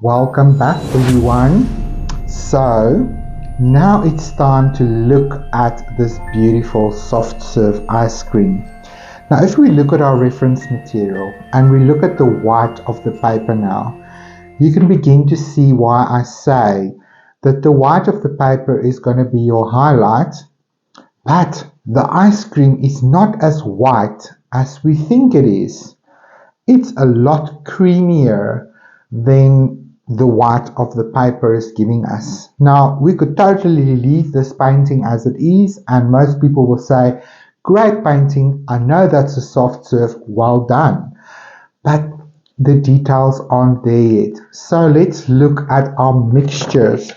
Welcome back everyone. So now it's time to look at this beautiful soft serve ice cream. Now if we look at our reference material and we look at the white of the paper now, you can begin to see why I say that the white of the paper is going to be your highlight, but the ice cream is not as white as we think it is. It's a lot creamier than the white of the paper is giving us. Now, we could totally leave this painting as it is, and most people will say, great painting, I know that's a soft serve, well done. But the details aren't there yet. So let's look at our mixtures.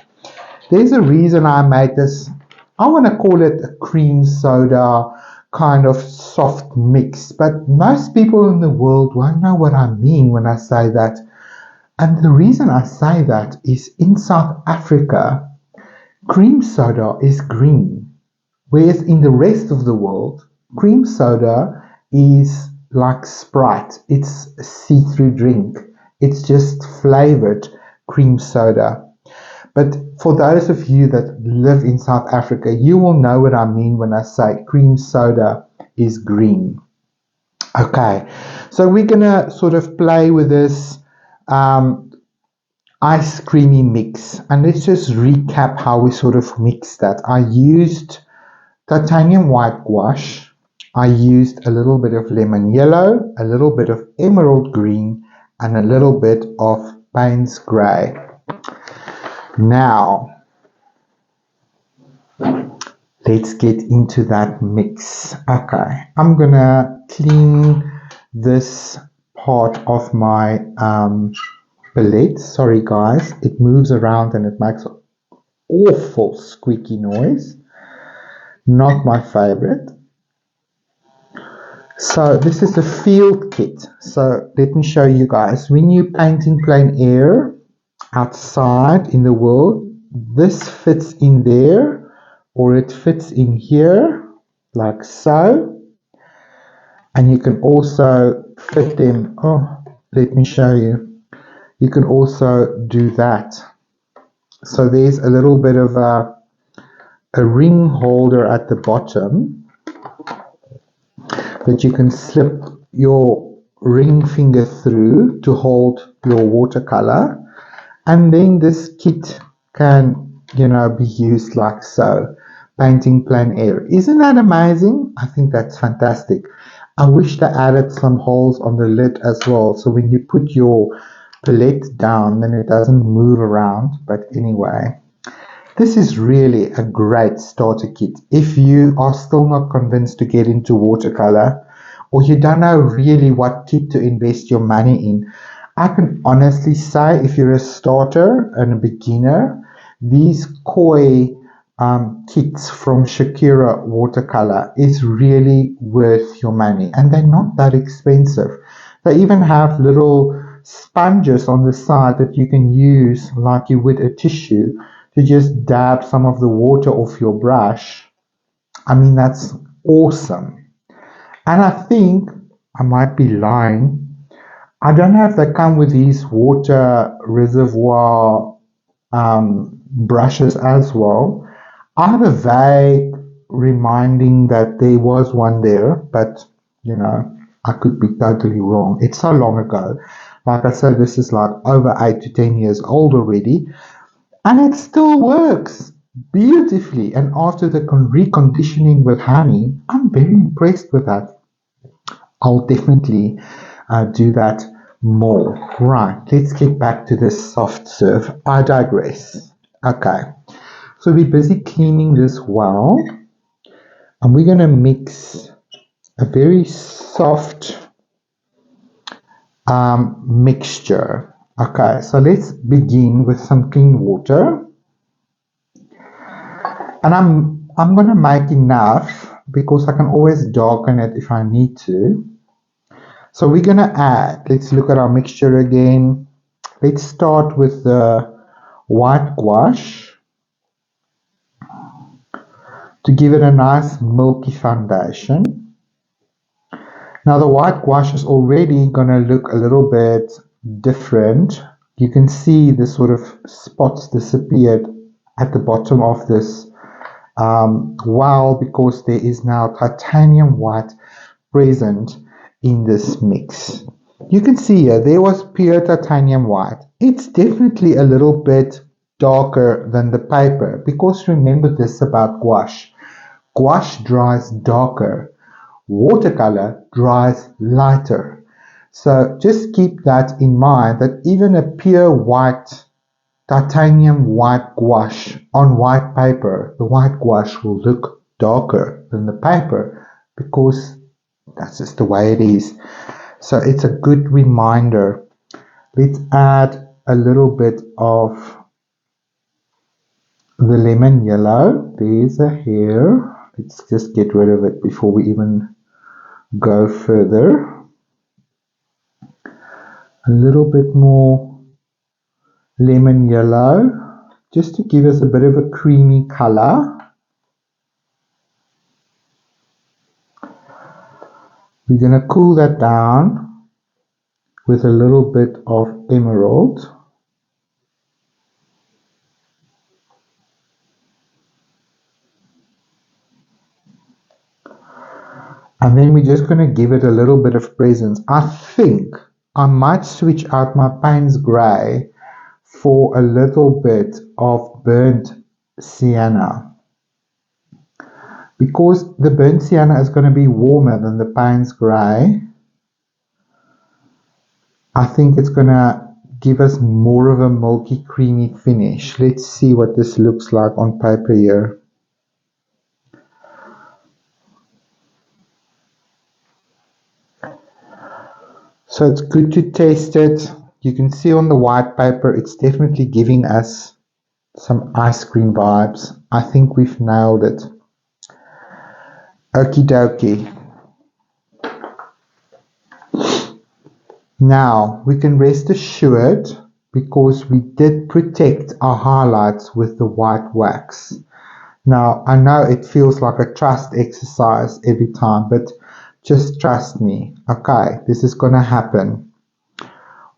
There's a reason I made this, I want to call it a cream soda kind of soft mix, but most people in the world won't know what I mean when I say that. And the reason I say that is in South Africa, cream soda is green, whereas in the rest of the world, cream soda is like Sprite. It's a see-through drink. It's just flavored cream soda. But for those of you that live in South Africa, you will know what I mean when I say cream soda is green. Okay, so we're going to sort of play with this ice creamy mix, and let's just recap how we sort of mixed that. I used titanium white gouache, I used a little bit of lemon yellow, a little bit of emerald green, and a little bit of Paynes Grey. Now let's get into that mix. Okay, I'm gonna clean this part of my palette. Sorry guys, it moves around and it makes an awful squeaky noise. Not my favorite. So this is the field kit. So let me show you guys. When you're painting plein air outside in the world, this fits in there, or it fits in here like so. And you can also fit them, let me show you. You can also do that. So there's a little bit of a ring holder at the bottom that you can slip your ring finger through to hold your watercolor. And then this kit can, be used like so, painting plein air. Isn't that amazing? I think that's fantastic. I wish they added some holes on the lid as well, so when you put your palette down, then it doesn't move around. But anyway, this is really a great starter kit. If you are still not convinced to get into watercolor, or you don't know really what kit to invest your money in, I can honestly say if you're a starter and a beginner, these koi kits from Shakira Watercolor is really worth your money, and they're not that expensive. They even have little sponges on the side that you can use like you would a tissue to just dab some of the water off your brush. I mean, that's awesome. And I think, I might be lying, I don't know if they come with these water reservoir brushes as well. I have a vague reminding that there was one there, but I could be totally wrong. It's so long ago. Like I said, this is like over 8 to 10 years old already, and it still works beautifully. And after the reconditioning with honey, I'm very impressed with that. I'll definitely do that more. Right, let's get back to this soft serve. I digress. Okay, so we're busy cleaning this well, and we're going to mix a very soft mixture. Okay, so let's begin with some clean water, and I'm going to make enough because I can always darken it if I need to. So we're going to add, let's look at our mixture again. Let's start with the white gouache to give it a nice milky foundation. Now the white gouache is already going to look a little bit different You can see the sort of spots disappeared at the bottom of this well, because there is now titanium white present in this mix. You can see here, there was pure titanium white. It's definitely a little bit darker than the paper, because remember this about gouache. Gouache dries darker. Watercolor dries lighter. So just keep that in mind, that even a pure white, titanium white gouache on white paper, the white gouache will look darker than the paper, because that's just the way it is. So it's a good reminder. Let's add a little bit of the lemon yellow. There's a hair. Let's just get rid of it before we even go further. A little bit more lemon yellow, just to give us a bit of a creamy color. We're going to cool that down with a little bit of emerald. And then we're just going to give it a little bit of presence. I think I might switch out my Paynes Grey for a little bit of burnt sienna, because the burnt sienna is going to be warmer than the Paynes Grey. I think it's going to give us more of a milky, creamy finish. Let's see what this looks like on paper here. So it's good to taste it. You can see on the white paper, it's definitely giving us some ice cream vibes. I think we've nailed it. Okie dokie. Now, we can rest assured, because we did protect our highlights with the white wax. Now, I know it feels like a trust exercise every time, but just trust me. Okay, this is going to happen.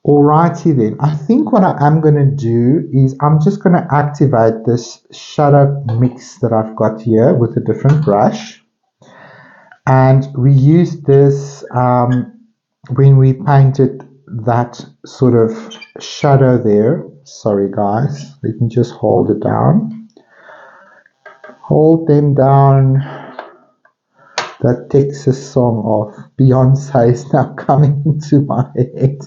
Alrighty then. I think what I am going to do is I'm just going to activate this shadow mix that I've got here with a different brush. And we used this when we painted that sort of shadow there. Sorry guys, let me just hold it down. Hold them down. That Texas song of Beyonce is now coming into my head.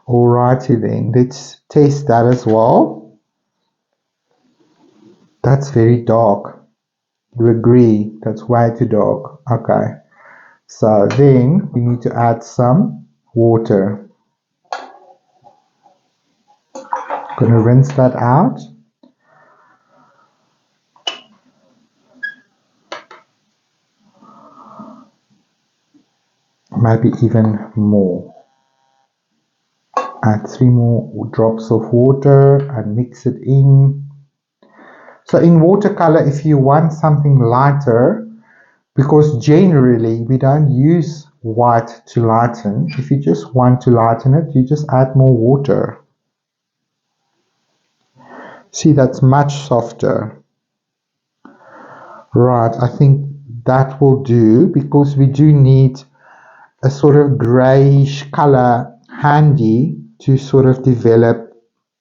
Alrighty then, let's test that as well. That's very dark. You agree? That's way too dark. Okay. So then we need to add some water. Gonna rinse that out. Maybe even more. Add 3 more drops of water and mix it in. So in watercolor, if you want something lighter, because generally we don't use white to lighten, if you just want to lighten it, you just add more water. See, that's much softer. Right, I think that will do, because we do need a sort of grayish color handy to sort of develop,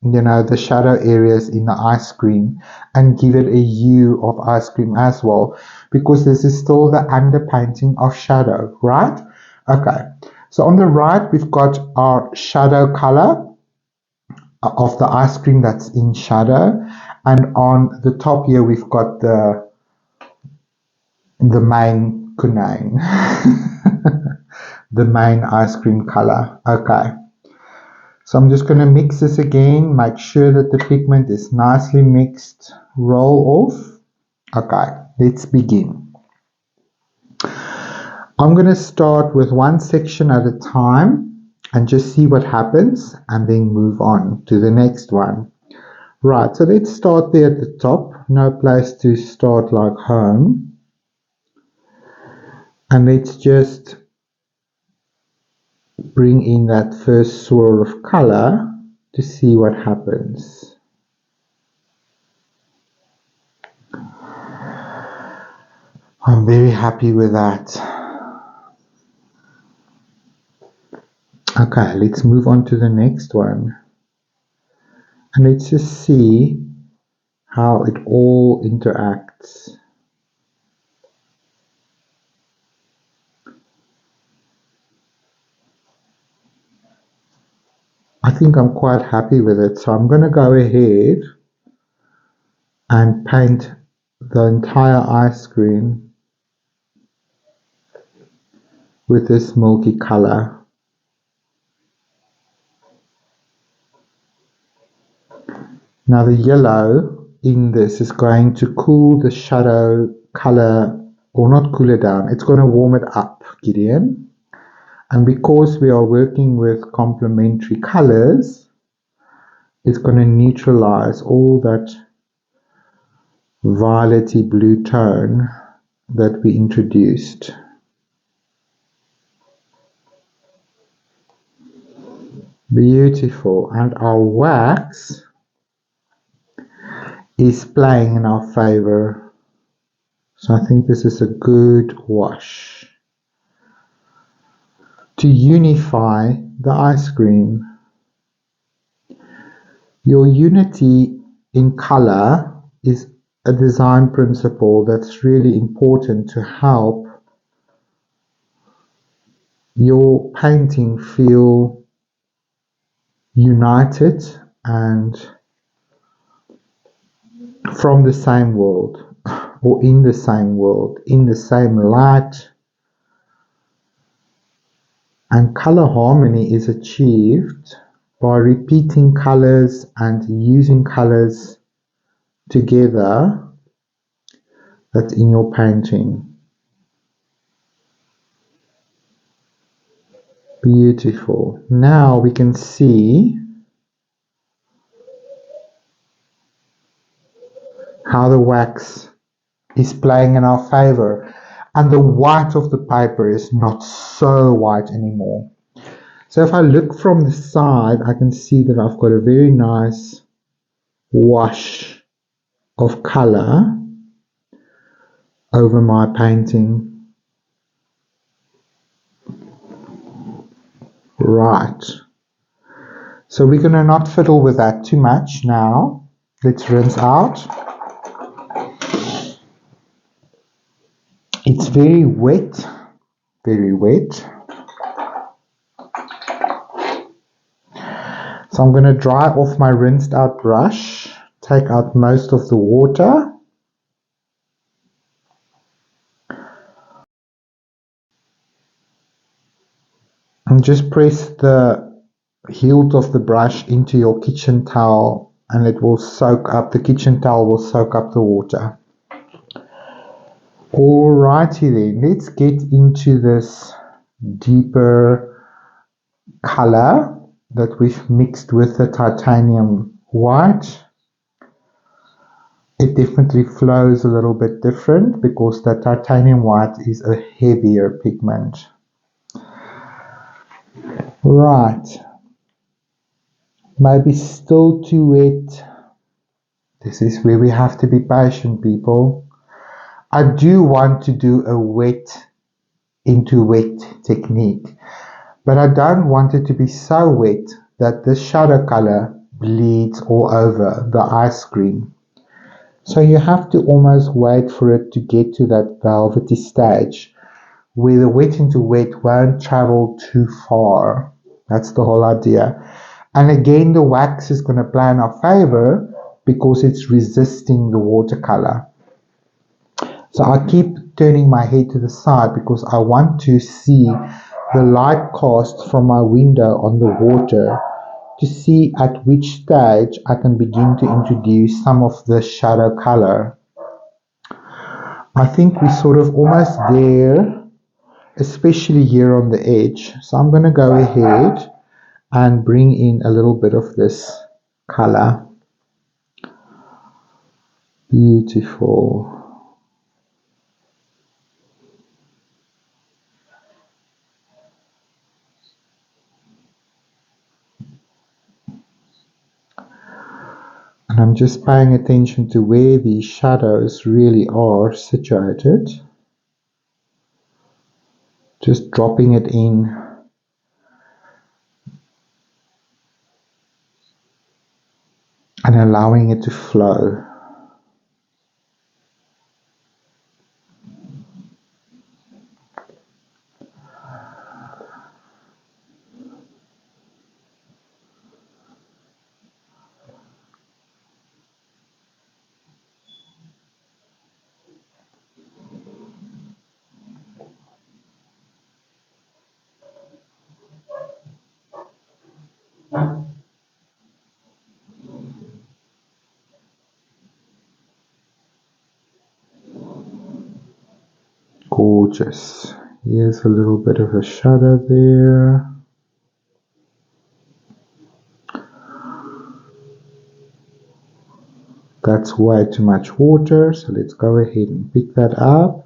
you know, the shadow areas in the ice cream and give it a hue of ice cream as well, because this is still the underpainting of shadow, right? Okay, so on the right we've got our shadow color of the ice cream that's in shadow, and on the top here we've got the main quinine. The main ice cream color. Okay, so I'm just going to mix this again, make sure that the pigment is nicely mixed. Roll off. Okay, let's begin. I'm going to start with one section at a time and just see what happens, and then move on to the next one. Right, so let's start there at the top. No place to start like home. And let's just bring in that first swirl of color to see what happens. I'm very happy with that. Okay, let's move on to the next one. And let's just see how it all interacts. I think I'm quite happy with it, so I'm going to go ahead and paint the entire ice cream with this milky color. Now the yellow in this is going to cool the shadow color, or not cool it down, it's going to warm it up, Gideon. And because we are working with complementary colors, it's going to neutralize all that violety blue tone that we introduced. Beautiful. And our wax is playing in our favor. So I think this is a good wash to unify the ice cream. Your unity in color is a design principle that's really important to help your painting feel united and from the same world, or in the same world, in the same light. And color harmony is achieved by repeating colors and using colors together that's in your painting. Beautiful. Now we can see how the wax is playing in our favor, and the white of the paper is not so white anymore. So if I look from the side, I can see that I've got a very nice wash of color over my painting. Right. So we're going to not fiddle with that too much now. Let's rinse out. It's very wet, very wet. So I'm going to dry off my rinsed out brush, take out most of the water. And just press the hilt of the brush into your kitchen towel and it will soak up, the kitchen towel will soak up the water. Alrighty then, let's get into this deeper color that we've mixed with the titanium white. It definitely flows a little bit different because the titanium white is a heavier pigment. Right, maybe still too wet. This is where we have to be patient, people. I do want to do a wet into wet technique, but I don't want it to be so wet that the shadow color bleeds all over the ice cream. So you have to almost wait for it to get to that velvety stage where the wet into wet won't travel too far. That's the whole idea. And again, the wax is going to play in our favor because it's resisting the watercolor. So I keep turning my head to the side because I want to see the light cast from my window on the water to see at which stage I can begin to introduce some of the shadow color. I think we're sort of almost there, especially here on the edge. So I'm going to go ahead and bring in a little bit of this color. Beautiful. And I'm just paying attention to where these shadows really are situated. Just dropping it in. And allowing it to flow. Gorgeous. Here's a little bit of a shadow there. That's way too much water, so let's go ahead and pick that up.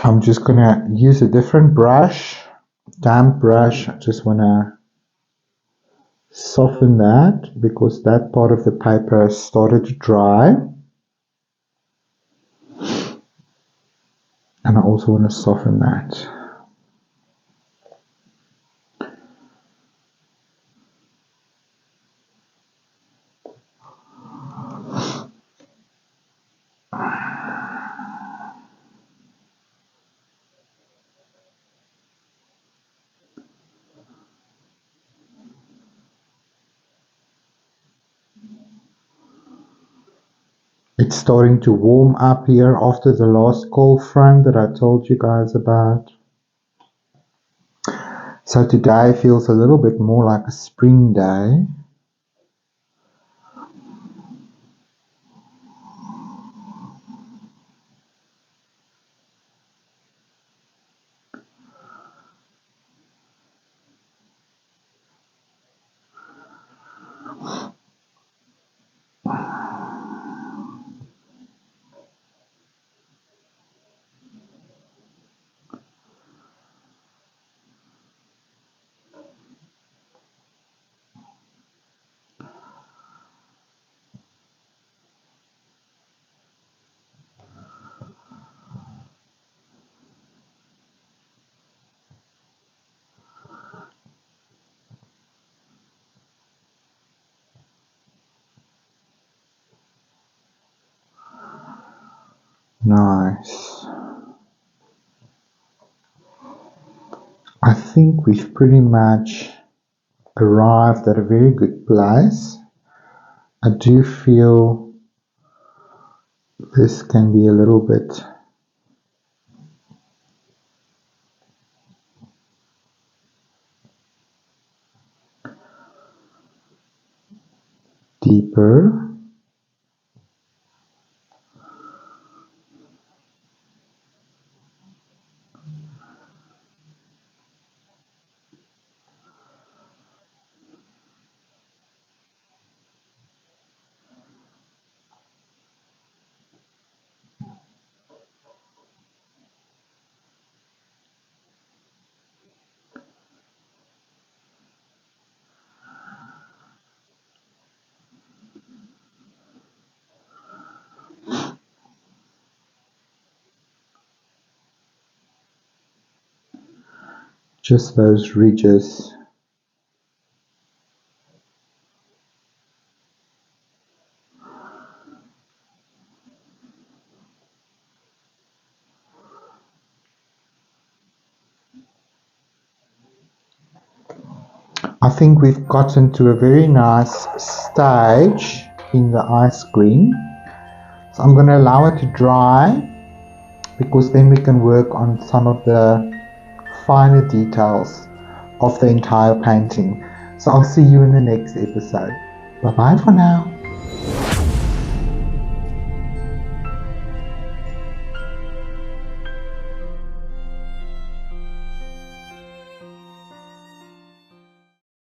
I'm just gonna use a different brush, damp brush. I just wanna soften that because that part of the paper has started to dry. And I also want to soften that. It's starting to warm up here after the last cold front that I told you guys about. So today feels a little bit more like a spring day. Nice. I think we've pretty much arrived at a very good place. I do feel this can be a little bit deeper. Just those ridges. I think we've gotten to a very nice stage in the ice cream. So I'm going to allow it to dry, because then we can work on some of the finer details of the entire painting. So I'll see you in the next episode. Bye bye for now.